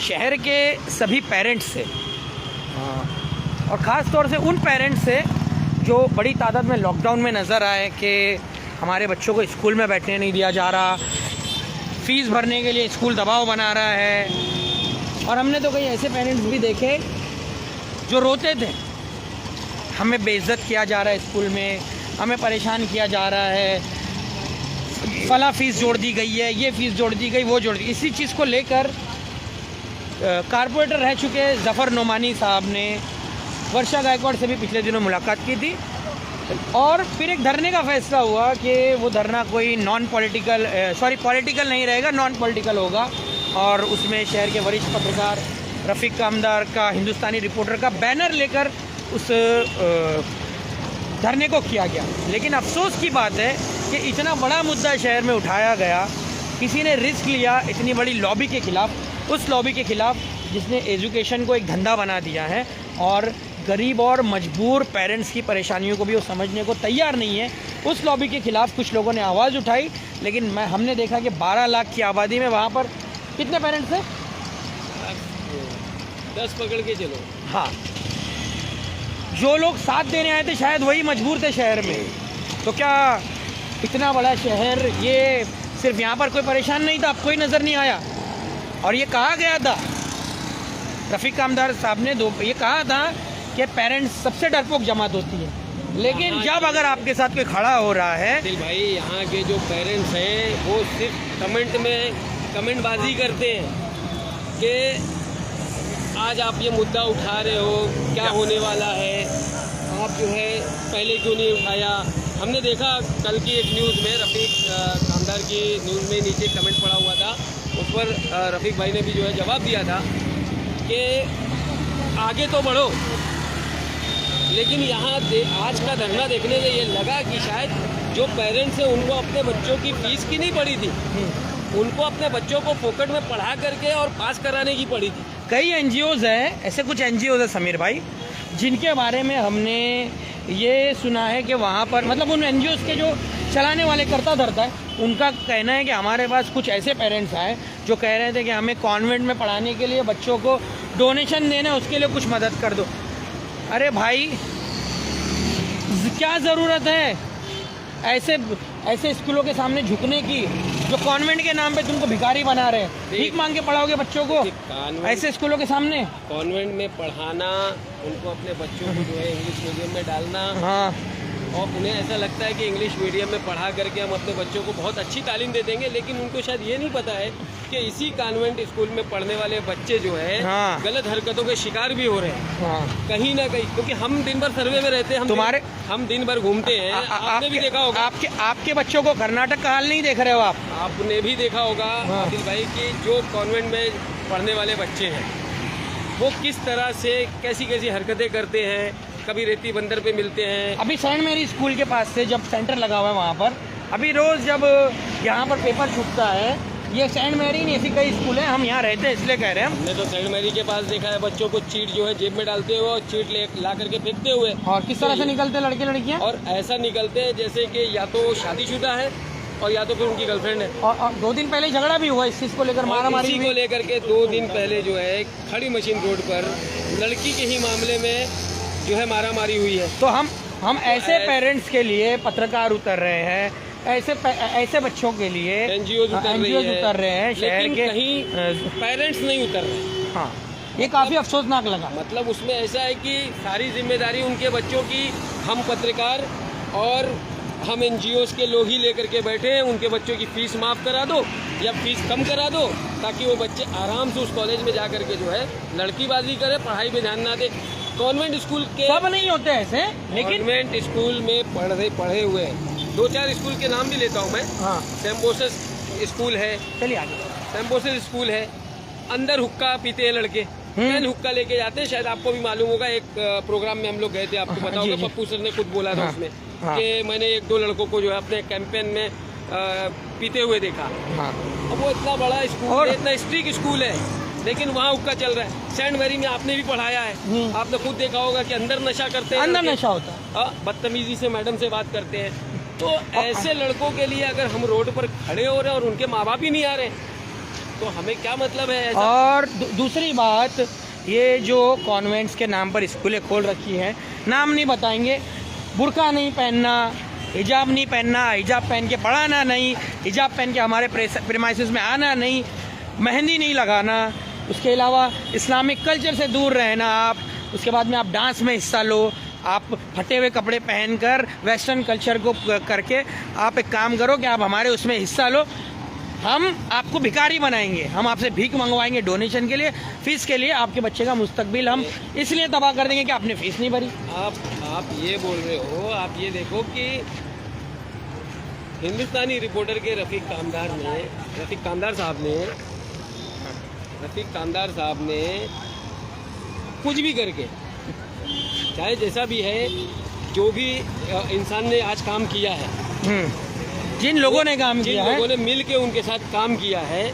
शहर के सभी पेरेंट्स से और ख़ास तौर से उन पेरेंट्स से जो बड़ी तादाद में लॉकडाउन में नज़र आए कि हमारे बच्चों को स्कूल में बैठने नहीं दिया जा रहा, फ़ीस भरने के लिए स्कूल दबाव बना रहा है। और हमने तो कई ऐसे पेरेंट्स भी देखे जो रोते थे, हमें बेइज्जत किया जा रहा है स्कूल में, हमें परेशान किया जा रहा है, फला फ़ीस जोड़ दी गई है, ये फ़ीस जोड़ दी गई, वो जोड़ दी। इसी चीज़ को लेकर कारपोरेटर रह चुके ज़फ़र नोमानी साहब ने वर्षा गायकवाड़ से भी पिछले दिनों मुलाकात की थी और फिर एक धरने का फ़ैसला हुआ कि वो धरना कोई पॉलिटिकल नहीं रहेगा, नॉन पॉलिटिकल होगा। और उसमें शहर के वरिष्ठ पत्रकार रफ़ीक कामदार का, हिंदुस्तानी रिपोर्टर का बैनर लेकर उस धरने को किया गया। लेकिन अफसोस की बात है कि इतना बड़ा मुद्दा शहर में उठाया गया, किसी ने रिस्क लिया इतनी बड़ी लॉबी के ख़िलाफ़, उस लॉबी के ख़िलाफ़ जिसने एजुकेशन को एक धंधा बना दिया है और गरीब और मजबूर पेरेंट्स की परेशानियों को भी वो समझने को तैयार नहीं है। उस लॉबी के ख़िलाफ़ कुछ लोगों ने आवाज़ उठाई, लेकिन हमने देखा कि 12 लाख की आबादी में वहाँ पर कितने पेरेंट्स हैं? 10 पकड़ के चलो। हाँ, जो लोग साथ देने आए थे शायद वही मजबूर थे शहर में। तो क्या इतना बड़ा शहर, ये सिर्फ यहाँ पर कोई परेशान नहीं था, आपको ही नज़र नहीं आया? और ये कहा गया था, रफ़ीक कामदार साहब ने ये कहा था कि पेरेंट्स सबसे डरपोक जमात होती है। लेकिन जब अगर आपके साथ कोई खड़ा हो रहा है, भाई यहाँ के जो पेरेंट्स हैं वो सिर्फ कमेंटबाजी करते हैं कि आज आप ये मुद्दा उठा रहे हो, क्या होने वाला है, आप जो है पहले क्यों नहीं उठाया। हमने देखा कल की एक न्यूज़ में, रफ़ीक कामदार की न्यूज़ में नीचे कमेंट पड़ा हुआ था, उस पर रफ़ीक भाई ने भी जो है जवाब दिया था कि आगे तो बढ़ो। लेकिन यहाँ आज का धरना देखने से ये लगा कि शायद जो पेरेंट्स हैं उनको अपने बच्चों की फ़ीस की नहीं पड़ी थी, उनको अपने बच्चों को फोकट में पढ़ा करके और पास कराने की पड़ी थी। कई एनजीओज़ हैं, ऐसे कुछ एनजीओज़ हैं समीर भाई, जिनके बारे में हमने ये सुना है कि वहाँ पर मतलब उन एनजीओज़ के जो चलाने वाले करता धरता है, उनका कहना है कि हमारे पास कुछ ऐसे पेरेंट्स आए जो कह रहे थे कि हमें कॉन्वेंट में पढ़ाने के लिए बच्चों को डोनेशन देना है, उसके लिए कुछ मदद कर दो। अरे भाई, क्या ज़रूरत है ऐसे स्कूलों के सामने झुकने की जो कॉन्वेंट के नाम पे तुमको भिखारी बना रहे हैं? भीख मांग के पढ़ाओगे बच्चों को ऐसे स्कूलों के सामने? कॉन्वेंट में पढ़ाना, उनको अपने बच्चों को जो है इंग्लिश मीडियम में डालना, हाँ, और उन्हें ऐसा लगता है कि इंग्लिश मीडियम में पढ़ा करके हम अपने बच्चों को बहुत अच्छी तालीम दे देंगे। लेकिन उनको शायद ये नहीं पता है कि इसी कॉन्वेंट स्कूल में पढ़ने वाले बच्चे जो है हाँ, गलत हरकतों के शिकार भी हो रहे हैं, हाँ, कहीं ना कहीं। क्योंकि हम दिन भर सर्वे में रहते हैं, हम दिन भर घूमते हैं। आपने भी देखा होगा, आपके बच्चों को कर्नाटक का हाल नहीं देख रहे हो आप? आपने भी देखा होगा आदिल भाई कि जो कॉन्वेंट में पढ़ने वाले बच्चे हैं वो किस तरह से कैसी हरकतें करते हैं। कभी रेती बंदर पे मिलते हैं। अभी सेंट मेरी स्कूल के पास से जब सेंटर लगा हुआ है वहाँ पर, अभी रोज़ जब यहाँ पर पेपर छूटता है, ये सेंट मेरी नहीं, ऐसी कई स्कूल हैं, हम यहाँ रहते हैं इसलिए कह रहे हैं। हमने तो सेंट मेरी के पास देखा है बच्चों को चीट जो है जेब में डालते हुए और चीट ला करके फेंकते हुए। और किस तरह से निकलते लड़के लड़कियाँ? और ऐसा निकलते हैं जैसे कि या तो शादीशुदा है और या तो फिर उनकी गर्लफ्रेंड है। और 2 दिन पहले झगड़ा भी हुआ इस चीज़ को लेकर, मारामारी इसी को लेकर के 2 दिन पहले जो है खड़ी मशीन रोड पर लड़की के ही मामले में जो है मारामारी हुई है। तो हम ऐसे पेरेंट्स के लिए पत्रकार उतर रहे हैं, ऐसे बच्चों के लिए एनजीओ उतर रहे हैं शहर के, कहीं पेरेंट्स नहीं उतर रहे। हाँ, ये काफ़ी अफसोसनाक लगा। मतलब उसमें ऐसा है कि सारी जिम्मेदारी उनके बच्चों की हम पत्रकार और हम एनजीओज़ के लोग ही लेकर के बैठे हैं। उनके बच्चों की फ़ीस माफ़ करा दो या फ़ीस कम करा दो ताकि वो बच्चे आराम से उस कॉलेज में जा करके जो है लड़कीबाजी करें, पढ़ाई पे ध्यान ना दे। कॉन्वेंट स्कूल के सब नहीं होते ऐसे, लेकिन कॉन्वेंट स्कूल में पढ़े हुए 2-4 स्कूल के नाम भी लेता हूँ मैं। हाँ, सेम्बोसिस स्कूल है, चलिए आगे। सेम्बोसिस स्कूल है, अंदर हुक्का पीते हैं लड़के, पेन हुक्का लेके जाते हैं। शायद आपको भी मालूम होगा, एक प्रोग्राम में हम लोग गए थे, आपको पता होगा, पप्पू सर ने खुद बोला था उसमें कि मैंने 1-2 लड़कों को जो है अपने कैंपेन में पीते हुए देखा। अब वो इतना बड़ा स्कूल है, इतना स्ट्रिक्ट स्कूल है, लेकिन वहाँ हुक्का चल रहा है। सेंट मैरी में आपने भी पढ़ाया है, आपने खुद देखा होगा कि अंदर नशा करते हैं, अंदर नशा होता है, बदतमीजी से मैडम से बात करते हैं। तो ऐसे लड़कों के लिए अगर हम रोड पर खड़े हो रहे हैं और उनके माँ बाप ही नहीं आ रहे, तो हमें क्या मतलब है ऐसा? और दूसरी बात, ये जो कॉन्वेंट्स के नाम पर स्कूलें खोल रखी हैं, नाम नहीं बताएंगे, बुर्का नहीं पहनना, हिजाब नहीं पहनना, हिजाब पहन के पढ़ाना नहीं, हिजाब पहन के हमारे प्रेमाइसेस में आना नहीं, मेहंदी नहीं लगाना, उसके अलावा इस्लामिक कल्चर से दूर रहना आप, उसके बाद में आप डांस में हिस्सा लो, आप फटे हुए कपड़े पहनकर वेस्टर्न कल्चर को करके आप एक काम करो कि आप हमारे उसमें हिस्सा लो, हम आपको भिखारी बनाएंगे, हम आपसे भीख मंगवाएंगे डोनेशन के लिए, फीस के लिए, आपके बच्चे का मुस्तकबिल हम इसलिए तबाह कर देंगे कि आपने फीस नहीं भरी। आप ये बोल रहे हो, आप ये देखो कि हिंदुस्तानी रिपोर्टर के रफ़ीक कामदार साहब ने कुछ भी करके, चाहे जैसा भी है, जो भी इंसान ने आज काम किया है, जिन लोगों ने काम किया है, जिन लोगों ने मिल के उनके साथ काम किया है,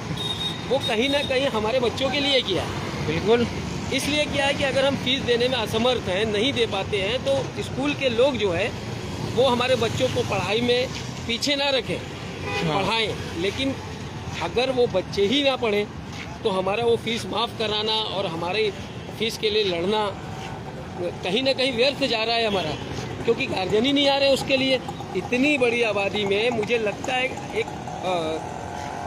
वो कहीं ना कहीं हमारे बच्चों के लिए किया है। बिल्कुल इसलिए क्या है कि अगर हम फीस देने में असमर्थ हैं, नहीं दे पाते हैं, तो स्कूल के लोग जो है वो हमारे बच्चों को पढ़ाई में पीछे ना रखें, पढ़ाएं। लेकिन अगर वो बच्चे ही ना पढ़ें तो हमारा वो फीस माफ़ कराना और हमारे फीस के लिए लड़ना कहीं ना कहीं व्यर्थ जा रहा है हमारा, क्योंकि गार्जियन ही नहीं आ रहे उसके लिए। इतनी बड़ी आबादी में मुझे लगता है एक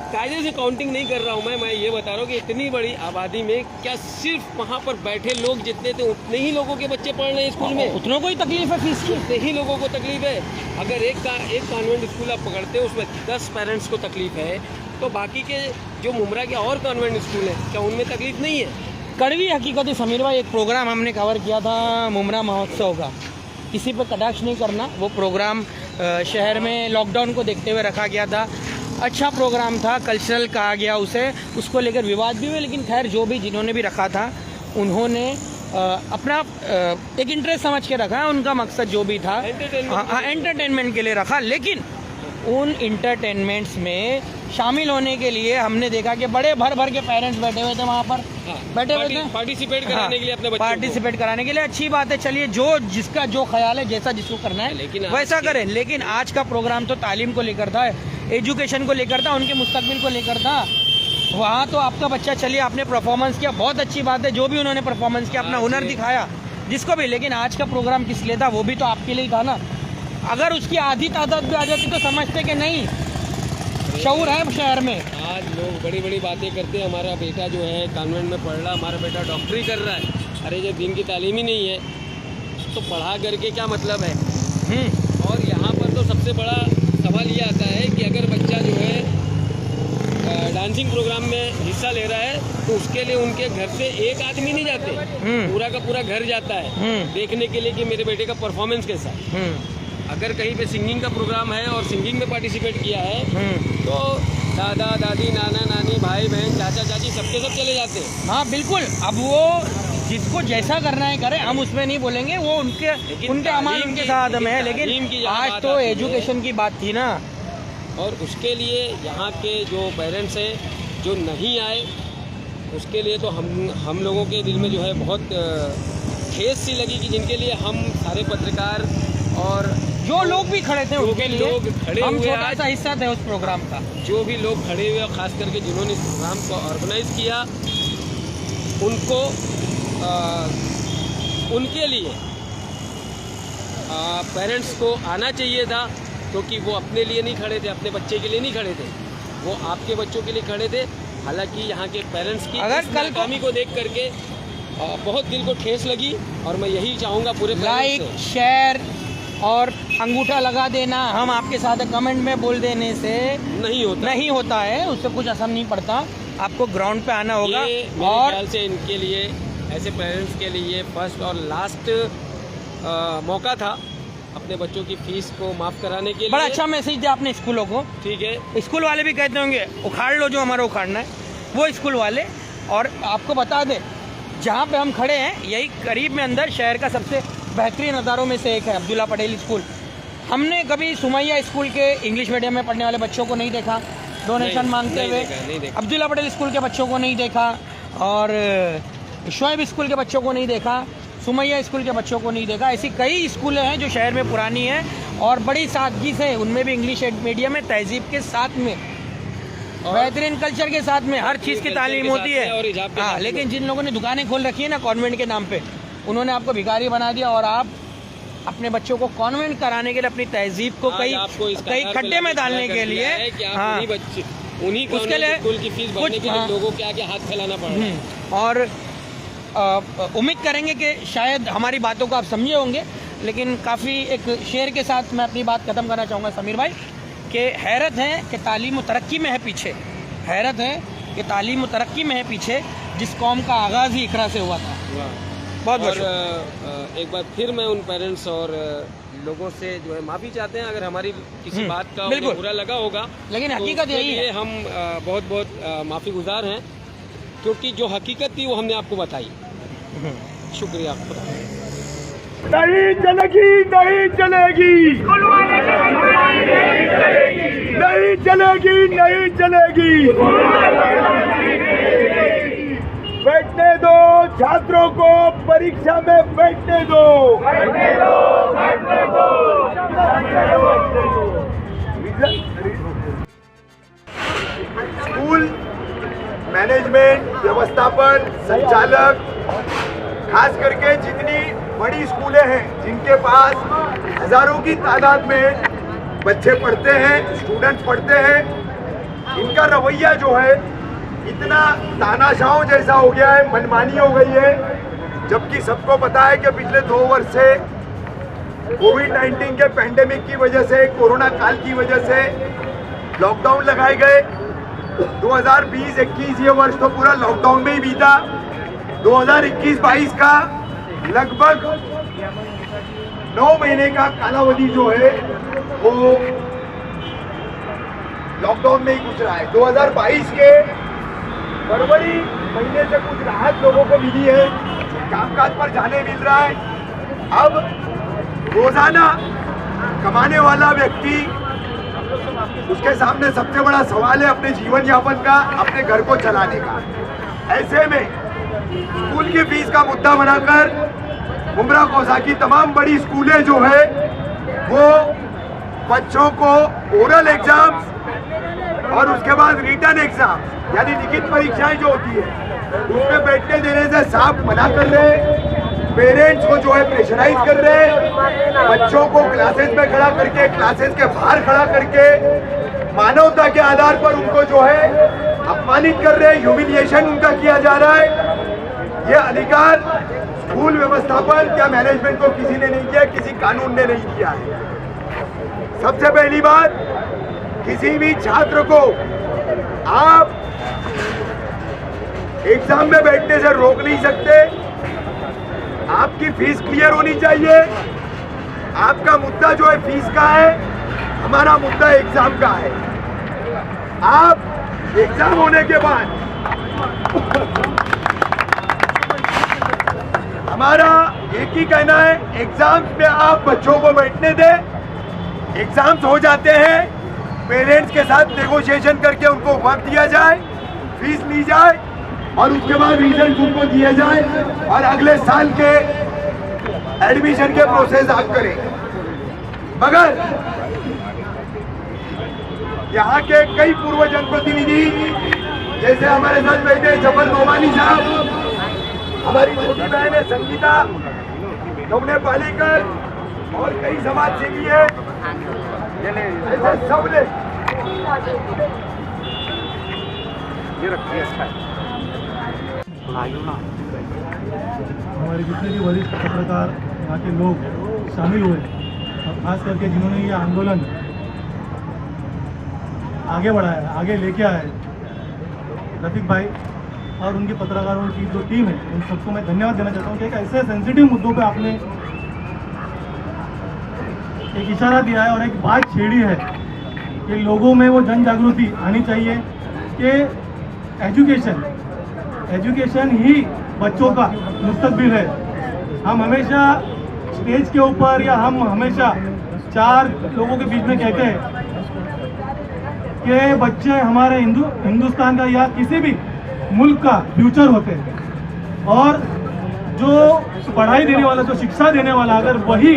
कायदे से काउंटिंग नहीं कर रहा हूँ मैं ये बता रहा हूँ कि इतनी बड़ी आबादी में क्या सिर्फ वहाँ पर बैठे लोग जितने थे उतने ही लोगों के बच्चे पढ़ रहे हैं स्कूल में? उतनों को ही तकलीफ है फीस की, उतने ही लोगों को तकलीफ है। अगर एक कॉन्वेंट स्कूल आप पकड़ते हो उसमें 10 पेरेंट्स को तकलीफ है, तो बाकी के जो मुमरा के और कॉन्वेंट स्कूल हैं क्या उनमें तकलीफ नहीं है? कड़वी हकीकत है समीर भाई, एक प्रोग्राम हमने कवर किया था मुमरा महोत्सव का, किसी पर कटाक्ष नहीं करना, वो प्रोग्राम शहर में लॉकडाउन को देखते हुए रखा गया था, अच्छा प्रोग्राम था, कल्चरल कहा गया उसे, उसको लेकर विवाद भी हुए, लेकिन खैर जो भी जिन्होंने भी रखा था उन्होंने अपना एक इंटरेस्ट समझ के रखा, उनका मकसद जो भी था एंटरटेनमेंट के लिए रखा। लेकिन उन इंटरटेनमेंट्स में शामिल होने के लिए हमने देखा कि बड़े भर के पेरेंट्स बैठे हुए थे वहाँ पर, बैठे हुए थे पार्टिसिपेट कराने के लिए, अपने बच्चों पार्टिसिपेट कराने के लिए। अच्छी बात है, चलिए जो जिसका जो ख्याल है, जैसा जिसको करना है लेकिन वैसा करें। लेकिन आज का प्रोग्राम तो तालीम को लेकर था, एजुकेशन को लेकर था, उनके मुस्तकबिल को लेकर था। वहाँ तो आपका बच्चा, चलिए आपने परफॉर्मेंस किया, बहुत अच्छी बात है, जो भी उन्होंने परफॉर्मेंस किया, अपना हुनर दिखाया जिसको भी, लेकिन आज का प्रोग्राम किस लिए था? वो भी तो आपके लिए ही था ना। अगर उसकी आधी तादाद भी आ जाती तो समझते कि नहीं, शऊर है शहर में। आज लोग बड़ी बड़ी बातें करते हैं, हमारा बेटा जो है कॉन्वेंट में पढ़ रहा, हमारा बेटा डॉक्टरी कर रहा है। अरे जब दिन की तालीम ही नहीं है तो पढ़ा करके क्या मतलब है? और यहाँ पर तो सबसे बड़ा सवाल ये आता है कि अगर बच्चा जो है डांसिंग प्रोग्राम में हिस्सा ले रहा है तो उसके लिए उनके घर से एक आदमी नहीं जाते, पूरा का पूरा घर जाता है देखने के लिए कि मेरे बेटे का परफॉर्मेंस कैसा है। अगर कहीं पे सिंगिंग का प्रोग्राम है और सिंगिंग में पार्टिसिपेट किया है तो दादा दादी, नाना नानी, भाई बहन, चाचा चाची सबके सब चले जाते हैं। हाँ बिल्कुल, अब वो जिसको जैसा करना है करे, हम उसमें नहीं बोलेंगे, वो उनके अमाल उनके साथ में है। लेकिन आज तो एजुकेशन की बात थी ना, और उसके लिए यहाँ के जो पेरेंट्स हैं जो नहीं आए, उसके लिए तो हम लोगों के दिल में जो है बहुत ठेस सी लगी कि जिनके लिए हम सारे पत्रकार और जो लोग भी खड़े थे उनके लिए लोग खड़े हम हुए, छोटा सा हिस्सा थे उस प्रोग्राम का। जो भी लोग खड़े हुए, खास करके जिन्होंने इस प्रोग्राम को ऑर्गेनाइज किया, उनको उनके लिए पेरेंट्स को आना चाहिए था, क्योंकि वो अपने लिए नहीं खड़े थे, अपने बच्चे के लिए नहीं खड़े थे, वो आपके बच्चों के लिए खड़े थे। हालांकि यहाँ के पेरेंट्स की अगर कल नाकामी को देख करके बहुत दिल को ठेस लगी, और मैं यही चाहूँगा पूरे लाइक, शेयर और अंगूठा लगा देना, हम आपके साथ कमेंट में बोल देने से नहीं होता है, उससे कुछ असर नहीं पड़ता। आपको ग्राउंड पे आना होगा। और ख्याल से इनके लिए, ऐसे पेरेंट्स के लिए फर्स्ट और लास्ट मौका था अपने बच्चों की फीस को माफ़ कराने के लिए। बड़ा अच्छा मैसेज दिया आपने स्कूलों को। ठीक है, स्कूल वाले भी कहते होंगे उखाड़ लो जो हमारा उखाड़ना है, वो स्कूल वाले। और आपको बता दें, जहाँ पे हम खड़े हैं यही करीब में अंदर शहर का सबसे बेहतरीन अदारों में से एक है अब्दुल्ला पटेल स्कूल। हमने कभी सुमैया स्कूल के इंग्लिश मीडियम में पढ़ने वाले बच्चों को नहीं देखा डोनेशन मांगते हुए, अब्दुल्ला पटेल स्कूल के बच्चों को नहीं देखा, और शोएब स्कूल के बच्चों को नहीं देखा, सुमैया स्कूल के बच्चों को नहीं देखा। ऐसी कई स्कूलें हैं जो शहर में पुरानी हैं और बड़ी सादगी से, उनमें भी इंग्लिश मीडियम में तहजीब के साथ में बेहतरीन कल्चर के साथ में हर चीज़ की तालीम होती है। और हिजाब के हाँ, साथ लेकिन जिन लोगों ने दुकानें खोल रखी है ना कॉन्वेंट के नाम पे, उन्होंने आपको भिखारी बना दिया और आप अपने बच्चों को कॉन्वेंट कराने के लिए अपनी तहजीब को कई खड्डे में डालने के लिए हाँ, उन्हीं उसके लिए स्कूल की फीस भरने के लिए लोगों के आगे हाथ फैलाना पड़ रहा है। और उम्मीद करेंगे कि शायद हमारी बातों को आप समझे होंगे, लेकिन काफ़ी एक शेर के साथ मैं अपनी बात ख़त्म करना चाहूँगा समीर भाई, कि हैरत है कि तालीम और तरक्की में है पीछे, हैरत है कि तालीम और तरक्की में है पीछे जिस कौम का आगाज़ ही इकरा से हुआ था। बहुत और एक बार फिर मैं उन पेरेंट्स और लोगों से जो है माफ़ी चाहते हैं अगर हमारी किसी बात का उन्हें बुरा लगा होगा, लेकिन हकीकत यही है, हम बहुत बहुत माफ़ी गुजार हैं, क्योंकि जो हकीकत थी वो हमने आपको बताई। शुक्रिया। नहीं चलेगी, नहीं चलेगी, नहीं चलेगी, नहीं चलेगी। बैठने दो छात्रों को, परीक्षा में बैठने दो, बैठने दो, बैठने दो। स्कूल मैनेजमेंट, व्यवस्थापन, संचालक, खास करके जितनी बड़ी स्कूलें हैं जिनके पास हजारों की तादाद में बच्चे पढ़ते हैं, स्टूडेंट्स पढ़ते हैं, इनका रवैया जो है इतना तानाशाहों जैसा हो गया है, मनमानी हो गई है। जबकि सबको पता है कि पिछले 2 वर्ष से कोविड-19 के पैंडेमिक की वजह से, कोरोना काल की वजह से लॉकडाउन लगाए गए। 2020-21 ये वर्ष तो पूरा लॉकडाउन में ही बीता। 2021-22 का लगभग 9 महीने का कालावधि जो है वो लॉकडाउन में ही गुजरा है। 2022 के फरवरी महीने से कुछ राहत लोगों को मिली है, कामकाज पर जाने मिल रहा है। अब रोजाना कमाने वाला व्यक्ति, उसके सामने सबसे बड़ा सवाल है अपने जीवन यापन का, अपने घर को चलाने का। ऐसे में स्कूल की फीस का मुद्दा बनाकर मुमरा कोसा की तमाम बड़ी स्कूलें जो है वो बच्चों को ओरल एग्जाम्स और उसके बाद रिटन एग्जाम यानी लिखित परीक्षाएं जो होती है उसमें बैठने देने से साफ मना कर रहे, पेरेंट्स को जो है प्रेशराइज कर रहे, बच्चों को क्लासेस में खड़ा करके, क्लासेस के बाहर खड़ा करके मानवता के आधार पर उनको जो है अपमानित कर रहे, ह्यूमिलिएशन उनका किया जा रहा है। ये अधिकार स्कूल व्यवस्थापन या मैनेजमेंट को किसी ने नहीं किया, किसी कानून ने नहीं किया है। सबसे पहली बात, किसी भी छात्र को आप एग्जाम में बैठने से रोक नहीं सकते। आपकी फीस क्लियर होनी चाहिए। आपका मुद्दा जो है फीस का है, हमारा मुद्दा एग्जाम का है। आप एग्जाम होने के बाद हमारा एक ही कहना है, एग्जाम्स में आप बच्चों को बैठने दें। एग्जाम्स हो जाते हैं, पेरेंट्स के साथ नेगोशिएशन करके उनको वक्त दिया जाए, फीस ली जाए और उसके बाद रिजल्ट उनको दिए जाए और अगले साल के एडमिशन के प्रोसेस आप करें। मगर यहाँ के कई पूर्व जनप्रतिनिधि जैसे हमारे साथ बैठे जफर नोमानी साहब, हमारी छोटी बहन है संगीता नवने पालेकर और कई समाज सेवी है, ऐसे सब ने हमारे जितने भी वरिष्ठ पत्रकार यहाँ के लोग शामिल हुए और खास करके जिन्होंने ये आंदोलन आगे बढ़ाया, आगे लेके आए, रफीक भाई और उनके पत्रकारों की जो टीम है, उन सबको मैं धन्यवाद देना चाहता हूँ कि एक ऐसे सेंसिटिव मुद्दों पे आपने एक इशारा दिया है और एक बात छेड़ी है कि लोगों में वो जन जागृति आनी चाहिए कि एजुकेशन ही बच्चों का मुस्तकबिल है। हम हमेशा स्टेज के ऊपर या हम हमेशा 4 लोगों के बीच में कहते हैं कि बच्चे हमारे हिंदुस्तान का या किसी भी मुल्क का फ्यूचर होते हैं और जो पढ़ाई देने वाला, जो शिक्षा देने वाला, अगर वही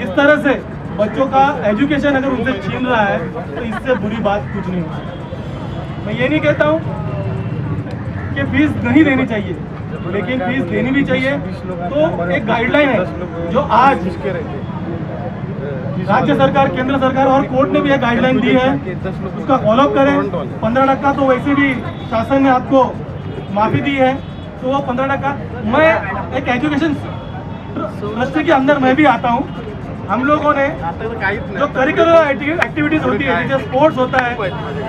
इस तरह से बच्चों का एजुकेशन अगर उनसे छीन रहा है तो इससे बुरी बात कुछ नहीं होती। मैं ये नहीं कहता हूँ कि फीस नहीं देनी चाहिए, लेकिन फीस देनी भी चाहिए। तो एक गाइडलाइन है जो आज राज्य सरकार, केंद्र सरकार और कोर्ट ने भी एक गाइडलाइन दी है, उसका फॉलोअप करें। 15% तो वैसे भी शासन ने आपको माफी दी है, तो वो 15%। मैं एक एजुकेशन ट्रस्ट के अंदर मैं भी आता हूँ। हम लोगों ने जो करिकुलर एक्टिविटीज होती है, जैसे स्पोर्ट्स होता है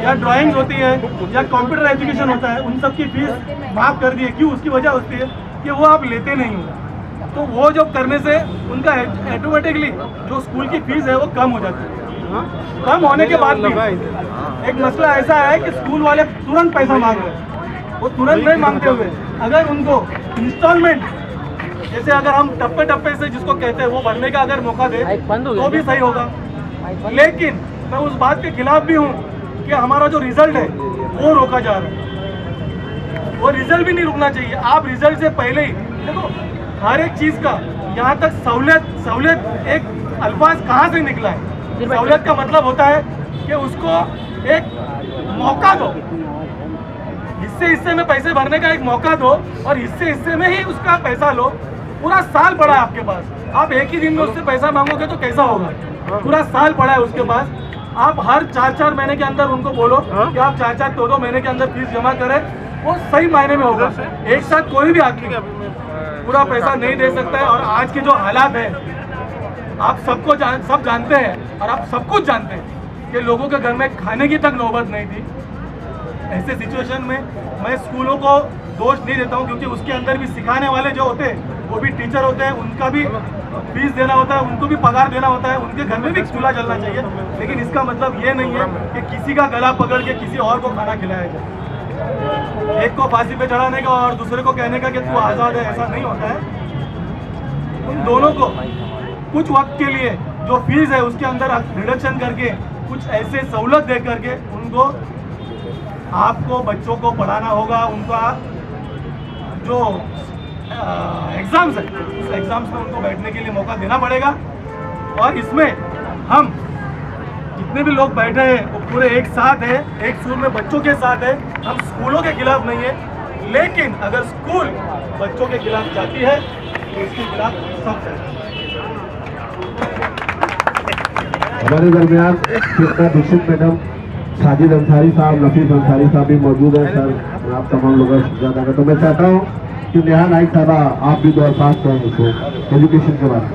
या ड्राइंग्स होती है या कंप्यूटर एजुकेशन होता है, उन सब की फीस माफ कर दी है। क्यों? उसकी वजह होती है कि वो आप लेते नहीं हो, तो वो जो करने से उनका ऑटोमेटिकली जो स्कूल की फीस है वो कम हो जाती है। कम होने के बाद भी एक मसला ऐसा है कि स्कूल वाले तुरंत पैसा मांग रहे हैं। वो तुरंत नहीं मांगते हुए अगर उनको इंस्टॉलमेंट, जैसे अगर हम टप्पे टप्पे से जिसको कहते हैं वो भरने का अगर मौका दे तो भी सही होगा। लेकिन मैं उस बात के खिलाफ भी हूँ कि हमारा जो रिजल्ट है वो रोका जा रहा है। वो रिजल्ट भी नहीं रुकना चाहिए। आप रिजल्ट से पहले ही देखो, हर एक चीज का यहाँ तक सहूलियत एक अल्फाज कहाँ से निकला है? सहूलियत का मतलब होता है कि उसको एक मौका दो, हिस्से में पैसे भरने का एक मौका दो और हिस्से में ही उसका पैसा लो। पूरा साल पड़ा है आपके पास, आप एक ही दिन में उससे पैसा मांगोगे तो कैसा होगा? पूरा साल पड़ा है उसके पास। आप हर 4-4 महीने के अंदर उनको बोलो कि आप 4-4 2-2 महीने के अंदर फीस जमा करें, वो सही मायने में होगा। एक साथ कोई भी आदमी पूरा पैसा नहीं दे सकता है। और आज के जो हालात है आप सबको सब जानते हैं, और आप सब कुछ जानते हैं कि लोगों के घर में खाने की तक नौबत नहीं थी। ऐसे सिचुएशन में मैं स्कूलों को दोष नहीं देता हूँ, क्योंकि उसके अंदर भी सिखाने वाले जो होते हैं वो भी टीचर होते हैं, उनका भी फीस देना होता है, उनको भी पगार देना होता है, उनके घर में भी चूल्हा जलना चाहिए। लेकिन इसका मतलब ये नहीं है कि किसी का गला पकड़ के किसी और को खाना खिलाया जाए। एक को फांसी पे चढ़ाने का और दूसरे को कहने का कि तू आज़ाद है, ऐसा नहीं होता है। उन दोनों को कुछ वक्त के लिए जो फीस है उसके अंदर रिडक्शन करके कुछ ऐसे सहूलत दे करके उनको, आपको बच्चों को पढ़ाना होगा। उनका जो एग्ज़ाम्स है उस एग्ज़ाम्स में उनको बैठने के लिए मौका देना पड़ेगा। और इसमें हम जितने भी लोग बैठे हैं वो पूरे एक साथ है, एक सुर में बच्चों के साथ है। हम स्कूलों के खिलाफ नहीं है, लेकिन अगर स्कूल बच्चों के खिलाफ जाती है तो इसके खिलाफ सख्त है। हमारे दरमियान कृष्णा दीक्षित मैडम, साजिद अंसारी साहब, नफीस अंसारी साहब भी मौजूद हैं। सर आप तमाम लोगों का ज़्यादा का, तो मैं चाहता हूँ कि नेहा नाइक साहबा आप भी दो अल्फाज कहें इसको एजुकेशन के बारे में।